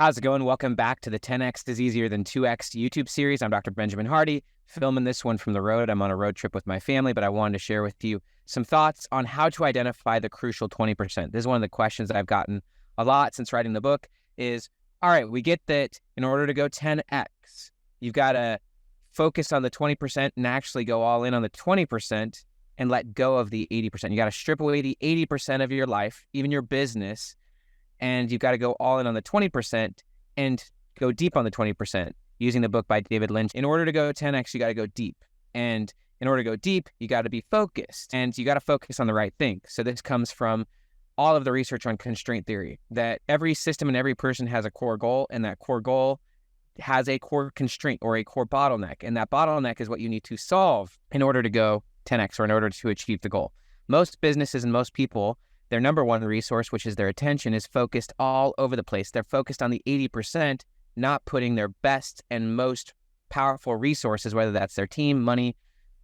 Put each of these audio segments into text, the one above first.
How's it going? Welcome back to the 10X is Easier Than 2X YouTube series. I'm Dr. Benjamin Hardy, filming this one from the road. I'm on a road trip with my family, but I wanted to share with you some thoughts on how to identify the crucial 20%. This is one of the questions I've gotten a lot since writing the book is, all right, we get that in order to go 10X, you've got to focus on the 20% and actually go all in on the 20% and let go of the 80%. You got to strip away the 80% of your life, even your business, and you've got to go all in on the 20% and go deep on the 20%, using the book by David Lynch. In order to go 10X, you got to go deep. And in order to go deep, you got to be focused, and you got to focus on the right thing. So this comes from all of the research on constraint theory, that every system and every person has a core goal, and that core goal has a core constraint or a core bottleneck. And that bottleneck is what you need to solve in order to go 10X or in order to achieve the goal. Most businesses and most people, their number one resource, which is their attention, is focused all over the place. They're focused on the 80%, not putting their best and most powerful resources, whether that's their team, money,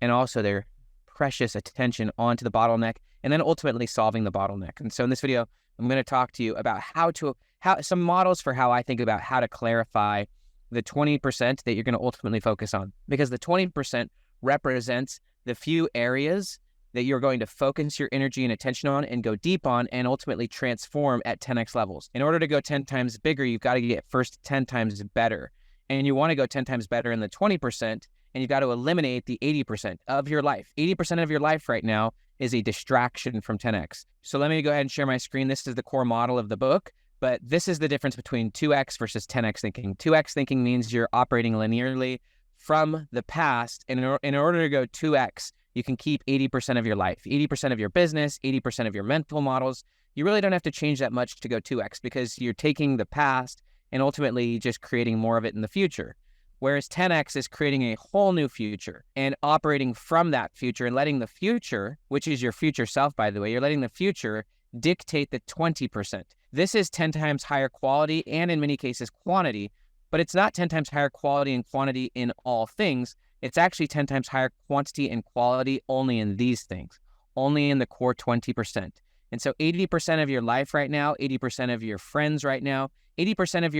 and also their precious attention, onto the bottleneck, and then ultimately solving the bottleneck. And so in this video, I'm going to talk to you about how some models for how I think about how to clarify the 20% that you're going to ultimately focus on, because the 20% represents the few areas that you're going to focus your energy and attention on and go deep on and ultimately transform at 10X levels. In order to go 10 times bigger, you've got to get first 10 times better. And you want to go 10 times better in the 20%, and you've got to eliminate the 80% of your life. 80% of your life right now is a distraction from 10X. So let me go ahead and share my screen. This is the core model of the book, but this is the difference between 2X versus 10X thinking. 2X thinking means you're operating linearly from the past, and in order to go 2X, you can keep 80% of your life, 80% of your business, 80% of your mental models. You really don't have to change that much to go 2X, because you're taking the past and ultimately just creating more of it in the future. Whereas 10X is creating a whole new future and operating from that future and letting the future, which is your future self, by the way, you're letting the future dictate the 20%. This is 10 times higher quality and in many cases quantity, but it's not 10 times higher quality and quantity in all things. It's actually 10 times higher quantity and quality only in these things, only in the core 20%. And so 80% of your life right now, 80% of your friends right now, 80% of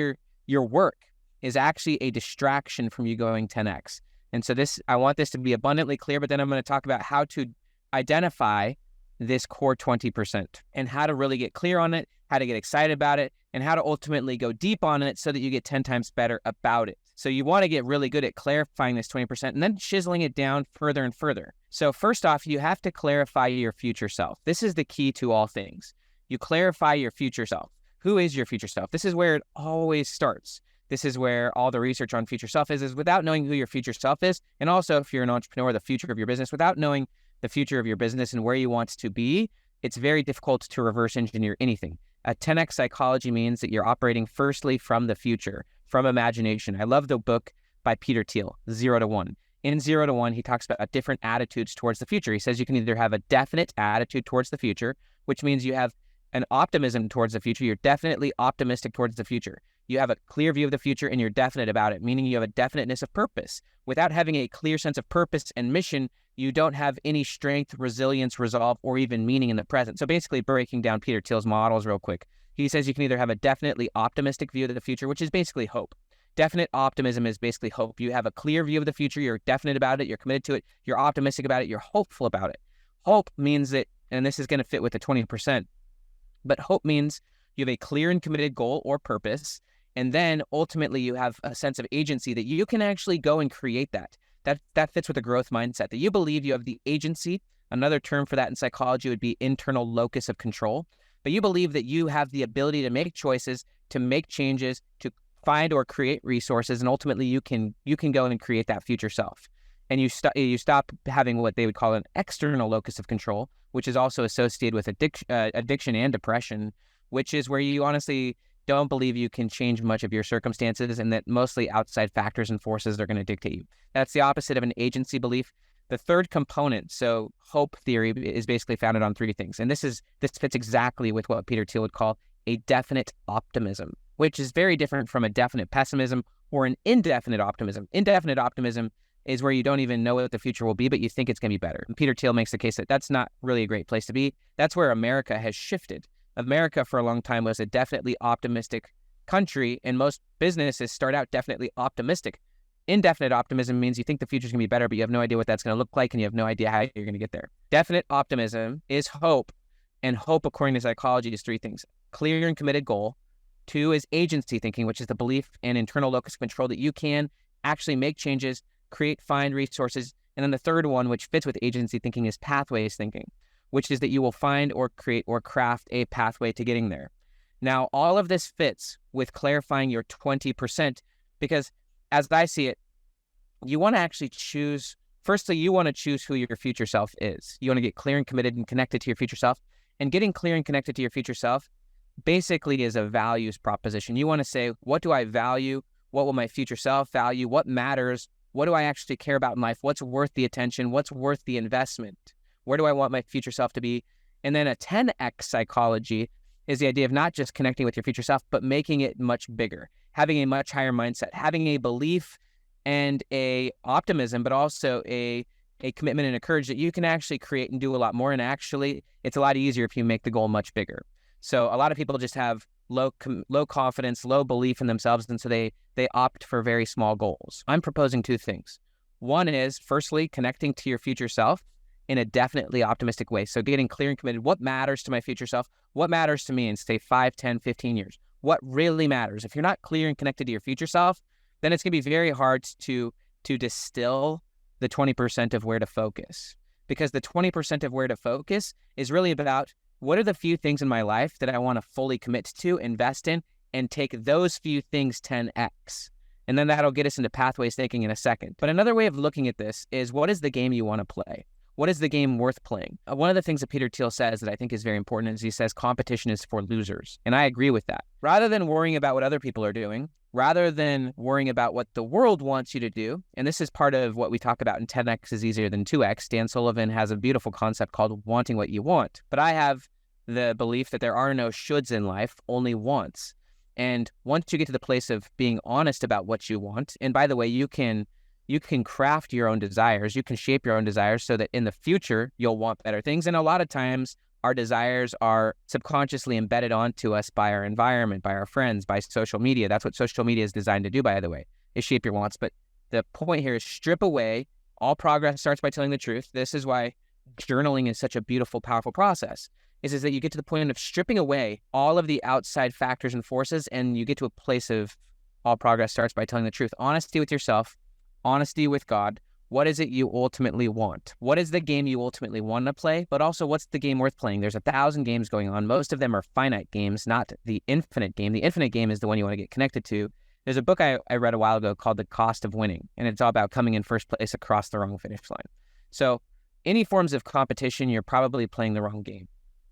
your work is actually a distraction from you going 10X. And so I want this to be abundantly clear, but then I'm going to talk about how to identify this core 20% and how to really get clear on it, how to get excited about it, and how to ultimately go deep on it so that you get 10 times better about it. So you want to get really good at clarifying this 20% and then chiseling it down further and further. So first off, you have to clarify your future self. This is the key to all things. You clarify your future self. Who is your future self? This is where it always starts. This is where all the research on future self is without knowing who your future self is. And also, if you're an entrepreneur, the future of your business, without knowing the future of your business and where you want to be, it's very difficult to reverse engineer anything. A 10X psychology means that you're operating firstly from the future, from imagination. I love the book by Peter Thiel, 0 to 1. In 0 to 1, he talks about different attitudes towards the future. He says you can either have a definite attitude towards the future, which means you have an optimism towards the future. You're definitely optimistic towards the future. You have a clear view of the future and you're definite about it, meaning you have a definiteness of purpose. Without having a clear sense of purpose and mission, you don't have any strength, resilience, resolve, or even meaning in the present. So basically, breaking down Peter Thiel's models real quick, he says you can either have a definitely optimistic view of the future, which is basically hope. Definite optimism is basically hope. You have a clear view of the future, you're definite about it, you're committed to it, you're optimistic about it, you're hopeful about it. Hope means that, and this is going to fit with the 20%, but hope means you have a clear and committed goal or purpose, and then ultimately you have a sense of agency that you can actually go and create that. That fits with a growth mindset, that you believe you have the agency. Another term for that in psychology would be internal locus of control. But you believe that you have the ability to make choices, to make changes, to find or create resources, and ultimately you can go and create that future self. And you stop having what they would call an external locus of control, which is also associated with addiction and depression, which is where you honestly don't believe you can change much of your circumstances and that mostly outside factors and forces are going to dictate you. That's the opposite of an agency belief. The third component, so hope theory, is basically founded on three things. And this fits exactly with what Peter Thiel would call a definite optimism, which is very different from a definite pessimism or an indefinite optimism. Indefinite optimism is where you don't even know what the future will be, but you think it's going to be better. And Peter Thiel makes the case that that's not really a great place to be. That's where America has shifted. America for a long time was a definitely optimistic country and most businesses start out definitely optimistic. Indefinite optimism means you think the future's going to be better, but you have no idea what that's going to look like and you have no idea how you're going to get there. Definite optimism is hope, and hope, according to psychology, is three things. Clear and committed goal. 2 is agency thinking, which is the belief and internal locus of control that you can actually make changes, create, find resources. And then the third one, which fits with agency thinking, is pathways thinking, which is that you will find or create or craft a pathway to getting there. Now, all of this fits with clarifying your 20% because, as I see it, you want to actually choose. Firstly, you want to choose who your future self is. You want to get clear and committed and connected to your future self. And getting clear and connected to your future self basically is a values proposition. You want to say, what do I value? What will my future self value? What matters? What do I actually care about in life? What's worth the attention? What's worth the investment? Where do I want my future self to be? And then a 10x psychology is the idea of not just connecting with your future self, but making it much bigger, having a much higher mindset, having a belief and a optimism, but also a commitment and a courage that you can actually create and do a lot more. And actually, it's a lot easier if you make the goal much bigger. So a lot of people just have low confidence, low belief in themselves, and so they opt for very small goals. I'm proposing 2 things. One is, firstly, connecting to your future self in a definitely optimistic way. So getting clear and committed. What matters to my future self? What matters to me in, say, 5, 10, 15 years? What really matters? If you're not clear and connected to your future self, then it's going to be very hard to distill the 20% of where to focus. Because the 20% of where to focus is really about what are the few things in my life that I want to fully commit to, invest in, and take those few things 10x. And then that'll get us into pathways thinking in a second. But another way of looking at this is, what is the game you want to play? What is the game worth playing? One of the things that Peter Thiel says that I think is very important is he says competition is for losers. And I agree with that. Rather than worrying about what other people are doing, rather than worrying about what the world wants you to do, and this is part of what we talk about in 10x is easier than 2x. Dan Sullivan has a beautiful concept called wanting what you want. But I have the belief that there are no shoulds in life, only wants. And once you get to the place of being honest about what you want, and by the way, you can craft your own desires, you can shape your own desires so that in the future, you'll want better things. And a lot of times, our desires are subconsciously embedded onto us by our environment, by our friends, by social media. That's what social media is designed to do, by the way, is shape your wants. But the point here is strip away. All progress starts by telling the truth. This is why journaling is such a beautiful, powerful process, is that you get to the point of stripping away all of the outside factors and forces, and you get to a place of all progress starts by telling the truth. Honesty with yourself, honesty with God. What is it you ultimately want? What is the game you ultimately want to play? But also, what's the game worth playing? There's 1,000 games going on. Most of them are finite games, not the infinite game. The infinite game is the one you want to get connected to. There's a book I read a while ago called The Cost of Winning, and it's all about coming in first place across the wrong finish line. So any forms of competition, you're probably playing the wrong game.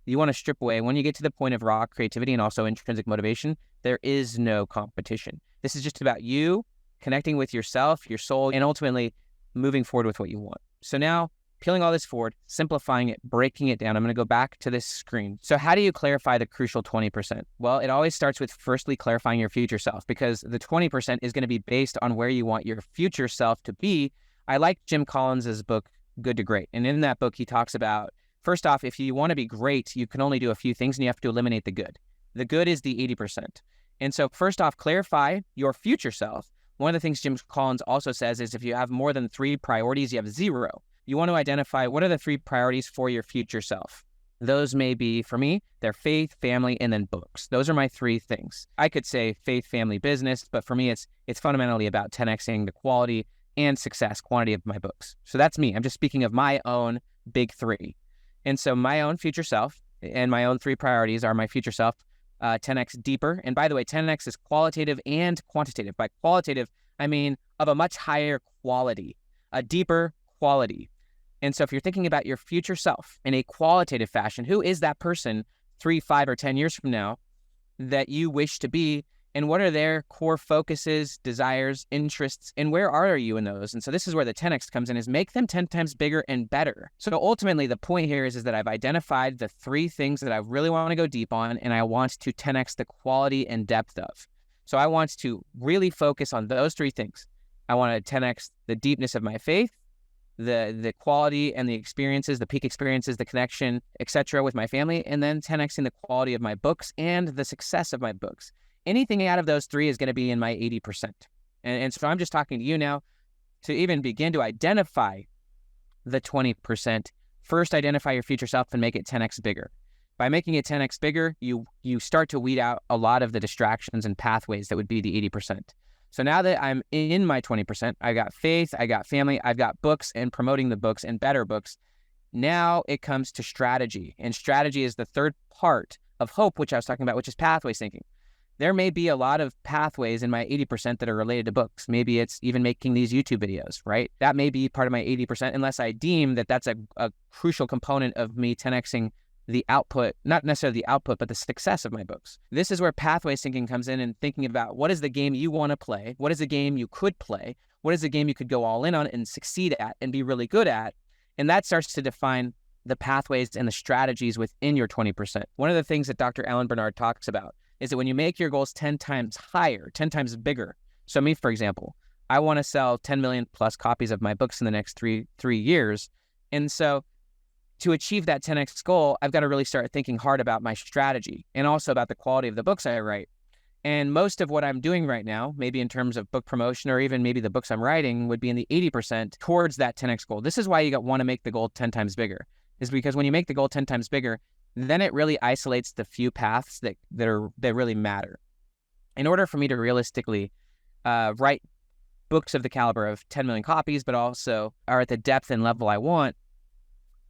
You want to strip away. When you get to the point of raw creativity and also intrinsic motivation, there is no competition. This is just about you connecting with yourself, your soul, and ultimately moving forward with what you want. So now, peeling all this forward, simplifying it, breaking it down. I'm going to go back to this screen. So how do you clarify the crucial 20%? Well, it always starts with firstly clarifying your future self, because the 20% is going to be based on where you want your future self to be. I like Jim Collins's book, Good to Great. And in that book, he talks about, first off, if you want to be great, you can only do a few things and you have to eliminate the good. The good is the 80%. And so first off, clarify your future self. One of the things Jim Collins also says is if you have more than 3 priorities, you have 0. You want to identify what are the 3 priorities for your future self. Those may be, for me, they're faith, family, and then books. Those are my 3 things. I could say faith, family, business, but for me, it's fundamentally about 10xing the quality and success, quantity of my books. So that's me. I'm just speaking of my own big 3. And so my own future self and my own 3 priorities are my future self, 10x deeper. And by the way, 10x is qualitative and quantitative. By qualitative, I mean of a much higher quality, a deeper quality. And so if you're thinking about your future self in a qualitative fashion, who is that person 3, 5, or 10 years from now that you wish to be? And what are their core focuses, desires, interests, and where are you in those? And so this is where the 10x comes in, is make them 10 times bigger and better. So ultimately, the point here is that I've identified the 3 things that I really want to go deep on, and I want to 10x the quality and depth of. So I want to really focus on those 3 things. I want to 10x the deepness of my faith, the quality and the experiences, the peak experiences, the connection, etc. with my family, and then 10xing the quality of my books and the success of my books. Anything out of those three is going to be in my 80%. And so I'm just talking to you now to even begin to identify the 20%. First, identify your future self and make it 10x bigger. By making it 10x bigger, you start to weed out a lot of the distractions and pathways that would be the 80%. So now that I'm in my 20%, I got faith, I got family, I've got books and promoting the books and better books. Now it comes to strategy. And strategy is the third part of hope, which I was talking about, which is pathways thinking. There may be a lot of pathways in my 80% that are related to books. Maybe it's even making these YouTube videos, right? That may be part of my 80%, unless I deem that that's a crucial component of me 10xing the output, not necessarily the output, but the success of my books. This is where pathways thinking comes in, and thinking about what is the game you want to play? What is the game you could play? What is the game you could go all in on and succeed at and be really good at? And that starts to define the pathways and the strategies within your 20%. One of the things that Dr. Alan Bernard talks about is that when you make your goals 10 times higher, 10 times bigger. So me, for example, I want to sell 10 million plus copies of my books in the next three years. And so to achieve that 10x goal, I've got to really start thinking hard about my strategy and also about the quality of the books I write. And most of what I'm doing right now, maybe in terms of book promotion or even maybe the books I'm writing, would be in the 80% towards that 10x goal. This is why you want to make the goal 10 times bigger, is because when you make the goal 10 times bigger, then it really isolates the few paths that really matter. In order for me to realistically write books of the caliber of 10 million copies, but also are at the depth and level I want,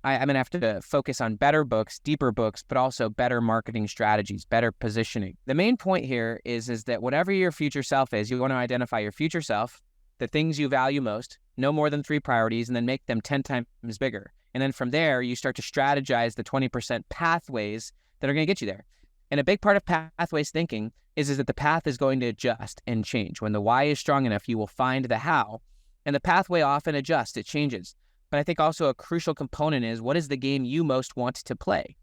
I'm going to have to focus on better books, deeper books, but also better marketing strategies, better positioning. The main point here is that whatever your future self is, you want to identify your future self, the things you value most, no more than 3 priorities, and then make them 10 times bigger. And then from there, you start to strategize the 20% pathways that are going to get you there. And a big part of pathways thinking is that the path is going to adjust and change. When the why is strong enough, you will find the how. And the pathway often adjusts, it changes. But I think also a crucial component is, what is the game you most want to play?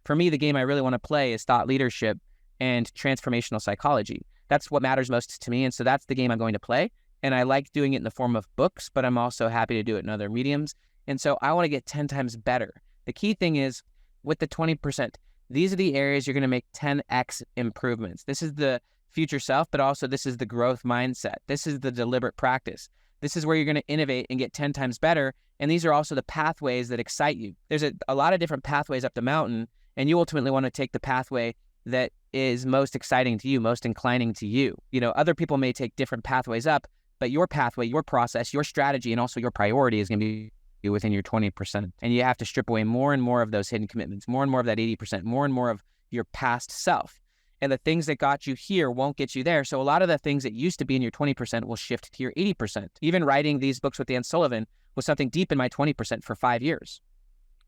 For me, the game I really want to play is thought leadership and transformational psychology. That's what matters most to me. And so that's the game I'm going to play. And I like doing it in the form of books, but I'm also happy to do it in other mediums. And so I want to get 10 times better. The key thing is, with the 20%, these are the areas you're going to make 10x improvements. This is the future self, but also this is the growth mindset. This is the deliberate practice. This is where you're going to innovate and get 10 times better. And these are also the pathways that excite you. There's a lot of different pathways up the mountain, and you ultimately want to take the pathway that is most exciting to you, most inclining to you. You know, other people may take different pathways up, but your pathway, your process, your strategy, and also your priority is going to be within your 20%. And you have to strip away more and more of those hidden commitments, more and more of that 80%, more and more of your past self. And the things that got you here won't get you there. So a lot of the things that used to be in your 20% will shift to your 80%. Even writing these books with Sullivan was something deep in my 20% for 5 years.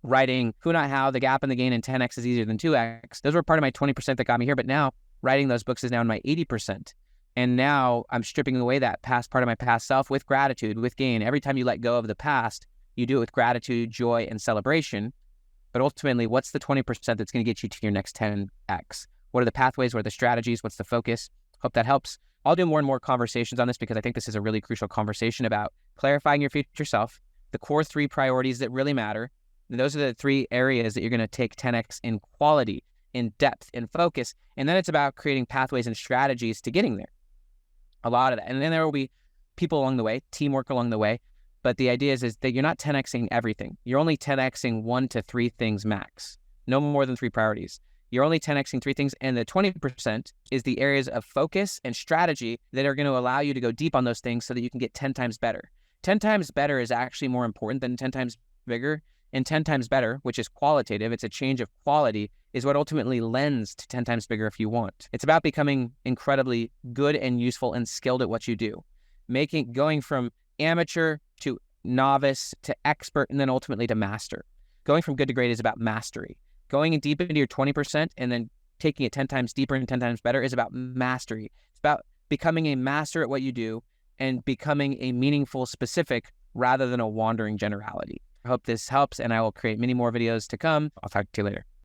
Writing Who Not How, The Gap and the Gain, and 10x is easier than 2x. Those were part of my 20% that got me here. But now writing those books is now in my 80%. And now I'm stripping away that past part of my past self with gratitude, with gain. Every time you let go of the past, you do it with gratitude, joy, and celebration. But ultimately, what's the 20% that's going to get you to your next 10x? What are the pathways? What are the strategies? What's the focus? Hope that helps. I'll do more and more conversations on this because I think this is a really crucial conversation about clarifying your future self, the core 3 priorities that really matter. And those are the 3 areas that you're going to take 10x in quality, in depth, in focus. And then it's about creating pathways and strategies to getting there. A lot of that. And then there will be people along the way, teamwork along the way. But the idea is that you're not 10xing everything. You're only 10xing 1 to 3 things max. No more than 3 priorities. You're only 10xing 3 things, and the 20% is the areas of focus and strategy that are going to allow you to go deep on those things so that you can get 10 times better. 10 times better is actually more important than 10 times bigger, and 10 times better, which is qualitative, it's a change of quality, is what ultimately lends to 10 times bigger if you want. It's about becoming incredibly good and useful and skilled at what you do. Going from amateur to novice to expert and then ultimately to master. Going from good to great is about mastery. Going deep into your 20% and then taking it 10 times deeper and 10 times better is about mastery. It's about becoming a master at what you do and becoming a meaningful specific rather than a wandering generality. I hope this helps, and I will create many more videos to come. I'll talk to you later.